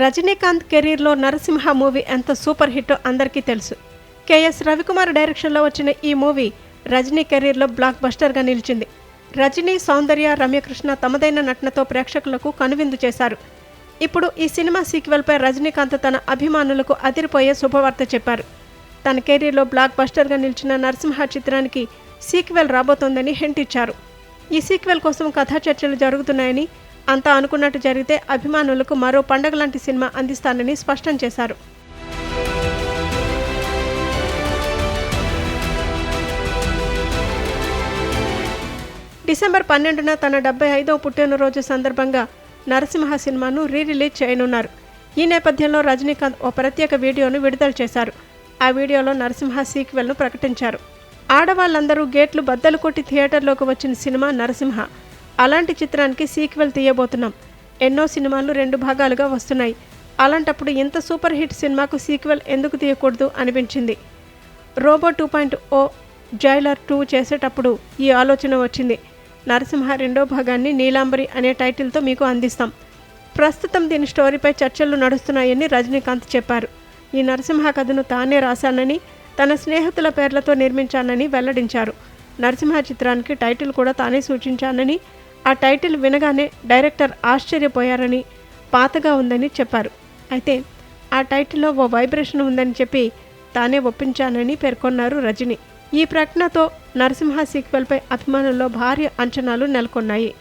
రజనీకాంత్ కెరీర్లో నరసింహ మూవీ ఎంత సూపర్ హిట్టో అందరికీ తెలుసు. కెఎస్ రవికుమార్ డైరెక్షన్లో వచ్చిన ఈ మూవీ రజనీ కెరీర్లో బ్లాక్ బస్టర్గా నిలిచింది. రజనీ, సౌందర్య, రమ్యకృష్ణ తమదైన నటనతో ప్రేక్షకులకు కనువిందు చేశారు. ఇప్పుడు ఈ సినిమా సీక్వెల్పై రజనీకాంత్ తన అభిమానులకు అదిరిపోయే శుభవార్త చెప్పారు. తన కెరీర్లో బ్లాక్ బస్టర్గా నిలిచిన నరసింహ చిత్రానికి సీక్వెల్ రాబోతోందని హింట్ ఇచ్చారు. ఈ సీక్వెల్ కోసం కథా చర్చలు జరుగుతున్నాయని, అంతా అనుకున్నట్టు జరిగితే అభిమానులకు మరో పండగ లాంటి సినిమా అందిస్తానని స్పష్టం చేశారు. డిసెంబర్ 12న తన 75వ పుట్టినరోజు సందర్భంగా నరసింహ సినిమాను రిలీజ్ చేయనున్నారు. ఈ నేపథ్యంలో రజనీకాంత్ ఓ ప్రత్యేక వీడియోను విడుదల చేశారు. ఆ వీడియోలో నరసింహ సీక్వెల్ను ప్రకటించారు. ఆడవాళ్ళందరూ గేట్లు బద్దలు కొట్టి థియేటర్లోకి వచ్చిన సినిమా నరసింహ. అలాంటి చిత్రానికి సీక్వెల్ తీయబోతున్నాం. ఎన్నో సినిమాలు 2 భాగాలుగా వస్తున్నాయి. అలాంటప్పుడు ఇంత సూపర్ హిట్ సినిమాకు సీక్వెల్ ఎందుకు తీయకూడదు అనిపించింది. రోబో 2.0 జైలర్ 2 చేసేటప్పుడు ఈ ఆలోచన వచ్చింది. నరసింహ 2వ భాగాన్ని నీలాంబరి అనే టైటిల్తో మీకు అందిస్తాం. ప్రస్తుతం దీని స్టోరీపై చర్చలు నడుస్తున్నాయని రజనీకాంత్ చెప్పారు. ఈ నరసింహ కథను తానే రాశానని, తన స్నేహితుల పేర్లతో నిర్మించానని వెల్లడించారు. నరసింహ చిత్రానికి టైటిల్ కూడా తానే సూచించానని, ఆ టైటిల్ వినగానే డైరెక్టర్ ఆశ్చర్యపోయారని, పాతగా ఉందని చెప్పారు. అయితే ఆ టైటిల్లో ఓ వైబ్రేషన్ ఉందని చెప్పి తానే ఒప్పించానని పేర్కొన్నారు రజనీ. ఈ ప్రకటనతో నరసింహ సీక్వెల్పై అభిమానుల్లో భారీ అంచనాలు నెలకొన్నాయి.